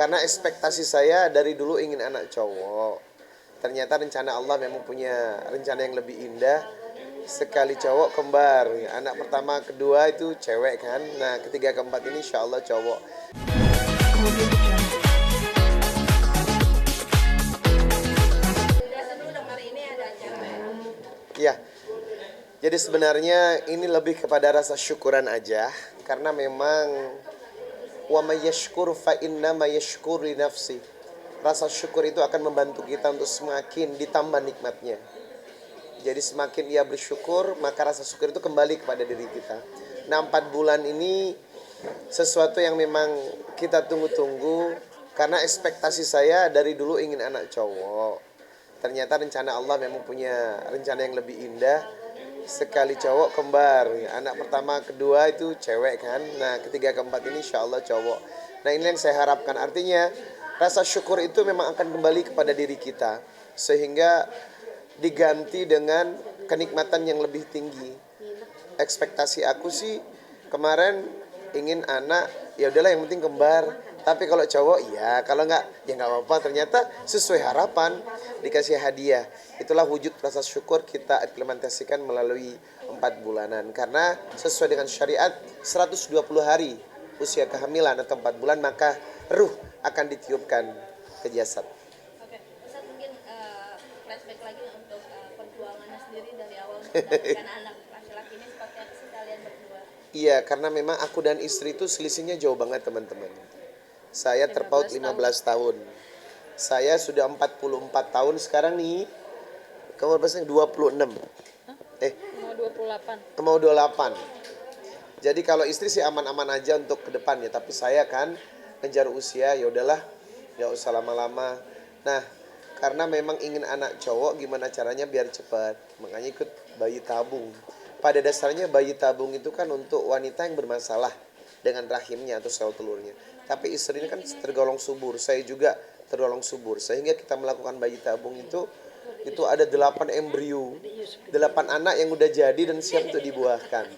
Karena ekspektasi saya dari dulu ingin anak cowok. Ternyata rencana Allah memang punya rencana yang lebih indah. Sekali cowok kembar. Anak pertama, kedua itu cewek kan. Nah, ketiga, keempat ini insya Allah cowok. Ya, jadi sebenarnya ini lebih kepada rasa syukuran aja. Karena memang wa may yashkur fa inna ma yashkur li nafsi. Rasa syukur itu akan membantu kita untuk semakin ditambah nikmatnya. Jadi semakin ia bersyukur, maka rasa syukur itu kembali kepada diri kita. Nah, 4 bulan ini sesuatu yang memang kita tunggu-tunggu. Karena ekspektasi saya dari dulu ingin anak cowok. Ternyata rencana Allah memang punya rencana yang lebih indah. Sekali cowok kembar. Anak pertama, kedua itu cewek kan. Nah, ketiga, keempat ini insya Allah cowok. Nah, ini yang saya harapkan. Artinya rasa syukur itu memang akan kembali kepada diri kita. Sehingga diganti dengan kenikmatan yang lebih tinggi. Ekspektasi aku sih kemarin ingin anak, ya udahlah yang penting kembar. Tapi kalau cowok ya, kalau enggak ya enggak apa-apa. Ternyata sesuai harapan, dikasih hadiah. Itulah wujud rasa syukur kita implementasikan melalui 4 bulanan. Karena sesuai dengan syariat 120 hari usia kehamilan atau 4 bulan, maka ruh akan ditiupkan ke jasad. Oke, Ustaz mungkin flashback lagi untuk perjuangannya sendiri dari awal mendapatkan anak laki-laki ini seperti apa sih kalian berdua? Iya, karena memang aku dan istri itu selisihnya jauh banget teman-teman. Saya terpaut 15 tahun. Saya sudah 44 tahun sekarang nih. Kamu berapa? 26. Mau 28. Mau 28. Jadi kalau istri sih aman-aman aja untuk ke depan ya, tapi saya kan ngejar usia, ya udahlah, enggak usah lama-lama. Nah, karena memang ingin anak cowok, gimana caranya biar cepat. Makanya ikut bayi tabung. Pada dasarnya bayi tabung itu kan untuk wanita yang bermasalah dengan rahimnya atau sel telurnya. Tapi istri ini kan tergolong subur, saya juga tergolong subur. Sehingga kita melakukan bayi tabung itu ada 8 embrio, 8 anak yang udah jadi dan siap untuk dibuahkan.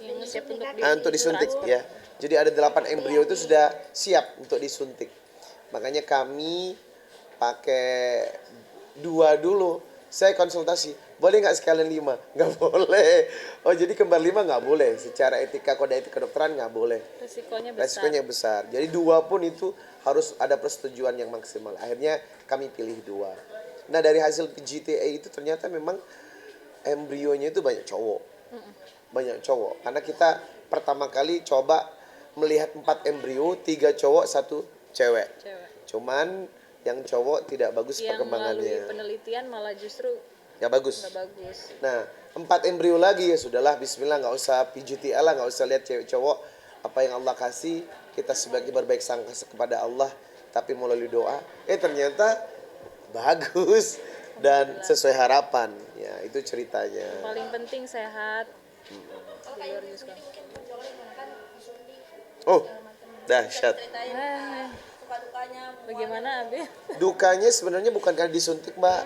Yang siap Untuk disuntik ya. Jadi ada 8 embrio itu sudah siap untuk disuntik. Makanya kami pakai 2 dulu. Saya konsultasi, boleh nggak sekalian 5? Nggak boleh. Oh, jadi kembar 5 nggak boleh. Secara etika kode etik kedokteran nggak boleh. Resikonya besar. Jadi 2 pun itu harus ada persetujuan yang maksimal. Akhirnya kami pilih 2. Nah, dari hasil PGTA itu ternyata memang embrionya itu banyak cowok. Banyak cowok. Karena kita pertama kali coba melihat 4 embrio, 3 cowok, 1 cewek. Cuman yang cowok tidak bagus perkembangannya. Melalui penelitian malah justru Nggak bagus. Nah, 4 embrio lagi ya sudahlah, bismillah, nggak usah PGTA lah, nggak usah lihat cewek cowok. Apa yang Allah kasih, kita sebagai berbaik sangka kepada Allah, tapi melalui doa, ternyata bagus dan sesuai harapan. Ya, itu ceritanya. paling penting sehat. Oh, dahsyat. Bagaimana Abi? Dukanya sebenarnya bukan karena disuntik, Mbak.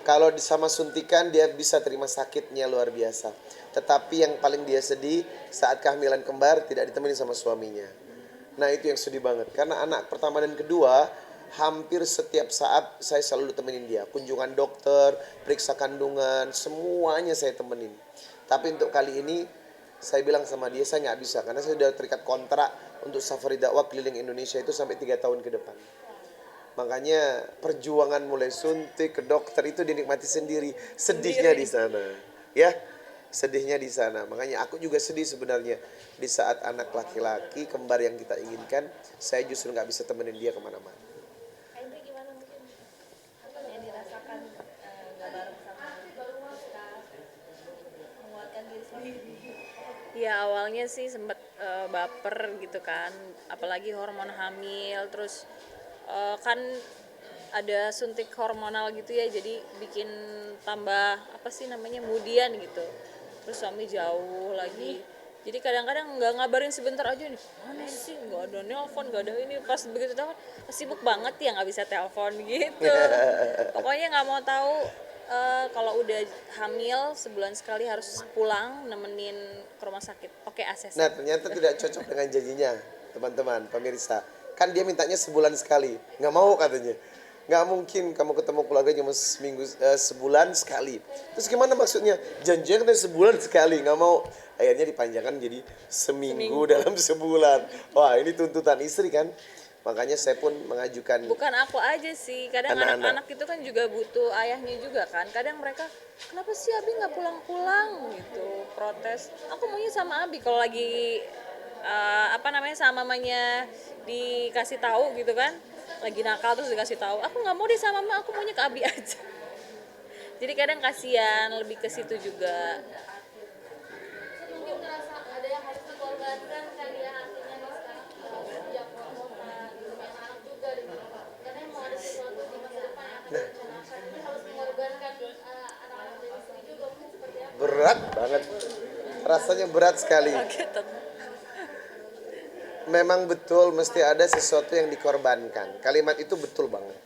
Kalau sama suntikan dia bisa terima sakitnya luar biasa. Tetapi yang paling dia sedih saat kehamilan kembar tidak ditemani sama suaminya. Nah, itu yang sedih banget. Karena anak pertama dan kedua hampir setiap saat saya selalu temenin dia. Kunjungan dokter, periksa kandungan, semuanya saya temenin. Tapi untuk kali ini saya bilang sama dia saya nggak bisa. Karena saya sudah terikat kontrak untuk safari dakwah keliling Indonesia itu sampai 3 tahun ke depan. Makanya perjuangan mulai suntik ke dokter itu dinikmati sendiri. Sedihnya di sana. Ya, sedihnya di sana. Makanya aku juga sedih sebenarnya. Di saat anak laki-laki kembar yang kita inginkan, saya justru nggak bisa temenin dia kemana-mana. Ini gimana mungkin apa yang dirasakan nggak bareng sama Ustaz, menguatkan diri sendiri? Ya awalnya sih sempat baper gitu kan, apalagi hormon hamil, terus kan ada suntik hormonal gitu ya, jadi bikin tambah apa sih namanya mudian gitu. Terus suami jauh lagi, jadi kadang-kadang nggak ngabarin sebentar aja nih, mana sih nggak ada nelpon, nggak ada ini, pas begitu telepon sibuk banget ya nggak bisa telepon gitu. Pokoknya nggak mau tahu. Kalau udah hamil sebulan sekali harus pulang nemenin ke rumah sakit. Oke, ACC. Nah, ternyata tidak cocok dengan janjinya, teman-teman, pemirsa. Kan dia mintanya sebulan sekali. Nggak mau katanya. Nggak mungkin kamu ketemu keluarga cuma sebulan sekali. Terus gimana maksudnya? Janjian katanya sebulan sekali. Nggak mau. Akhirnya dipanjangkan jadi seminggu dalam sebulan. Wah, ini tuntutan istri kan. Makanya saya pun mengajukan. Bukan aku aja sih, kadang Anak-anak. anak-anak itu kan juga butuh ayahnya juga kan. Kadang mereka, kenapa sih Abi nggak pulang-pulang gitu, protes. Aku maunya sama Abi kalau lagi sama mamanya dikasih tahu gitu kan, lagi nakal terus dikasih tahu. Aku nggak mau deh sama mama, aku maunya ke Abi aja. Jadi kadang kasihan, lebih ke situ juga. Mungkin ngerasa ada yang harus dikorbankan kali ya artinya nih sekarang sejak kota gitu punya anak juga gitu. Karena mau ada sesuatu di masa depan yang akan direncanakan ini harus mengorbankan anak-anak dan istri juga mungkin seperti apa? Berat banget. Rasanya berat sekali. Kaget. Memang betul mesti ada sesuatu yang dikorbankan. Kalimat itu betul banget.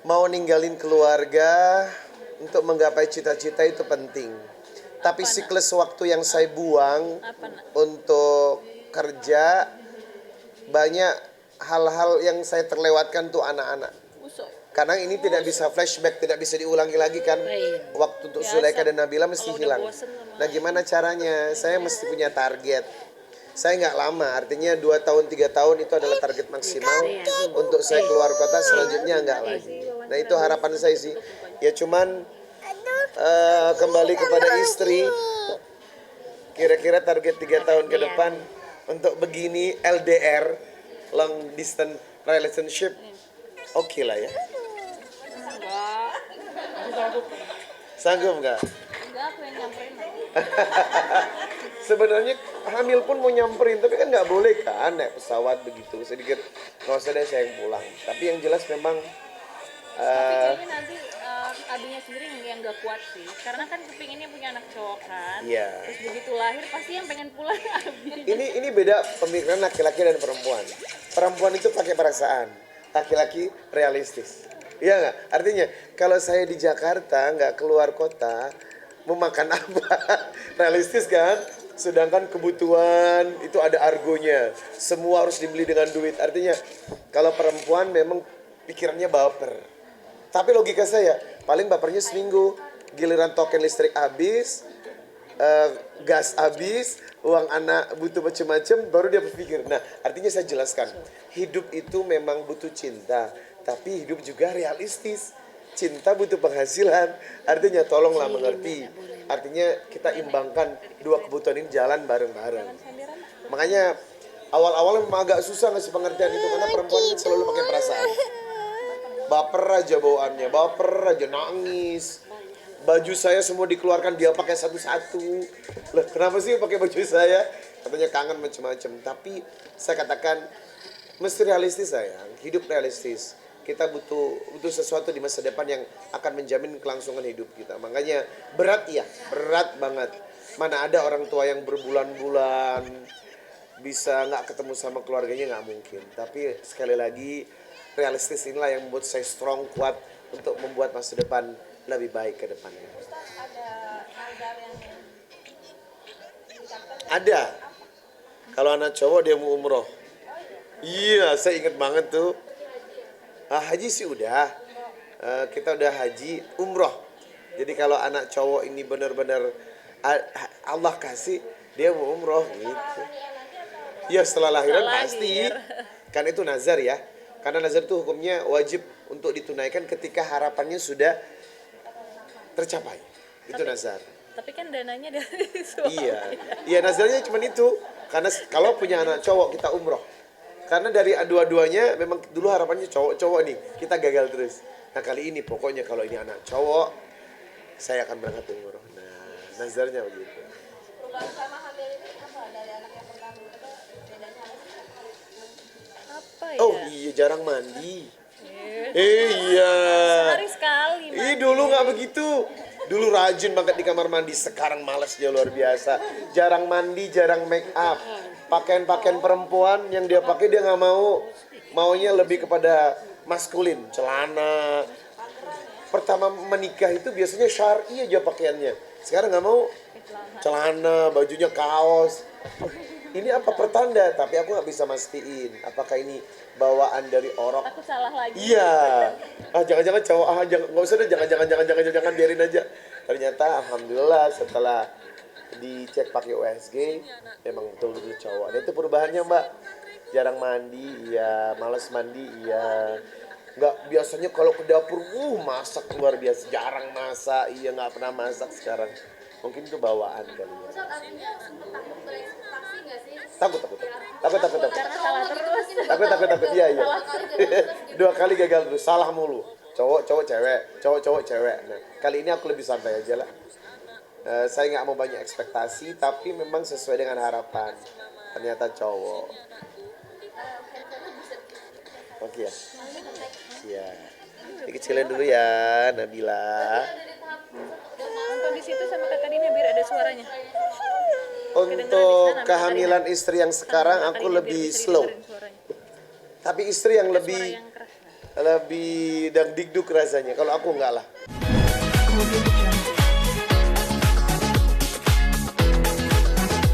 Mau ninggalin keluarga untuk menggapai cita-cita itu penting. Tapi siklus waktu yang saya buang Apa nak? untuk kerja, banyak hal-hal yang saya terlewatkan tuh anak-anak. Usok. Karena ini tidak bisa flashback, tidak bisa diulangi lagi kan. Waktu untuk Biasa. Zulaikha dan Nabila mesti Kalau udah hilang. bosen sama- Nah gimana caranya? Saya mesti punya target. Saya nggak lama, artinya 2 tahun 3 tahun itu adalah target maksimal untuk saya keluar kota, selanjutnya nggak lagi. Nah itu harapan saya sih. Ya cuman kembali kepada istri, kira-kira target 3 tahun ke depan untuk begini LDR, long distance relationship, oke lah ya. Sanggup nggak? Enggak, aku yang nyamperin. Sebenarnya hamil pun mau nyamperin, tapi kan nggak boleh kan naik pesawat begitu. Sedikit nggak usah deh saya yang pulang. Tapi yang jelas memang Tapi kayaknya nanti abinya sendiri yang gak kuat sih, karena kan kepinginnya punya anak cowok kan. Iya. Terus begitu lahir pasti yang pengen pulang abi. ini beda pemikiran laki-laki dan perempuan. Perempuan itu pakai perasaan, laki-laki realistis. Iya nggak? Artinya kalau saya di Jakarta nggak keluar kota, mau makan apa? Realistis kan? Sedangkan kebutuhan itu ada argonya. Semua harus dibeli dengan duit. Artinya kalau perempuan memang pikirannya baper. Tapi logika saya, paling bapernya seminggu. Giliran token listrik habis, gas habis, uang anak butuh macam-macam, baru dia berpikir. Nah, artinya saya jelaskan, hidup itu memang butuh cinta, tapi hidup juga realistis. Cinta butuh penghasilan, artinya tolonglah mengerti. Artinya kita imbangkan dua kebutuhan ini jalan bareng-bareng. Makanya awal-awal memang agak susah ngasih pengertian itu, karena perempuan ini selalu pakai perasaan. Baper aja bawaannya, baper aja, nangis. Baju saya semua dikeluarkan, dia pakai satu-satu. Lah, kenapa sih pakai baju saya? Katanya kangen macam-macam. Tapi saya katakan mesti realistis sayang, hidup realistis. Kita butuh sesuatu di masa depan yang akan menjamin kelangsungan hidup kita. Makanya berat ya, berat banget. Mana ada orang tua yang berbulan-bulan bisa nggak ketemu sama keluarganya, nggak mungkin. Tapi sekali lagi realistis inilah yang membuat saya strong, kuat untuk membuat masa depan lebih baik ke depannya. Ada. Kalau anak cowok dia mau umroh. Iya, saya ingat banget tuh. Haji sih udah. Kita udah haji, umroh. Jadi kalau anak cowok ini benar-benar Allah kasih, dia mau umroh gitu. Ya setelah lahiran pasti. Kan itu nazar ya. Karena nazar itu hukumnya wajib untuk ditunaikan ketika harapannya sudah tercapai. Itu nazar. Tapi kan dananya dari suami. Iya nazarnya cuma itu. Karena kalau punya anak cowok kita umroh. Karena dari dua-duanya memang dulu harapannya cowok-cowok nih. Kita gagal terus. Nah kali ini pokoknya kalau ini anak cowok, saya akan berangkat umroh. Nah nazarnya begitu. Perubahan sama hamil ini apa dari anak yang pertama itu bedanya apa sih? Apa ya? Oh iya jarang mandi. Eh, Iya. Sehari sekali. Ih dulu nggak begitu. Dulu rajin banget di kamar mandi. Sekarang malas dia luar biasa. Jarang mandi, jarang make up. Pakaian-pakaian perempuan yang dia pakai dia nggak mau. Maunya lebih kepada maskulin, celana. Pertama menikah itu biasanya syar'i aja pakaiannya. Sekarang nggak mau celana, bajunya kaos. ini apa pertanda, tapi aku nggak bisa mastiin apakah ini bawaan dari orang. Takut salah lagi. Iya, jangan-jangan cowok, nggak usah deh, jangan biarin aja. Ternyata alhamdulillah setelah dicek pakai USG, memang betul-betul cowok. Dan itu perubahannya mbak, jarang mandi, iya, malas mandi, iya. Nggak, biasanya kalau ke dapur, masak luar biasa, jarang masak, iya nggak pernah masak sekarang. Mungkin itu bawaan kali ya. Ustaz, artinya sempat takut berekspektasi nggak sih? Takut. Karena salah terus. Takut, iya. Dua kali gagal terus gitu. 2 kali gagal terus, salah mulu. Cowok cewek. Nah, kali ini aku lebih santai aja lah. Saya nggak mau banyak ekspektasi, tapi memang sesuai dengan harapan. Ternyata cowok. Oke ya. Iya. Dikecilin dulu ya, Nabila. Nonton di situ sama Kak Dina biar ada suaranya. Untuk kehamilan istri yang sekarang aku lebih slow. Tapi istri yang lebih dangdikduk rasanya. Kalau aku enggak lah.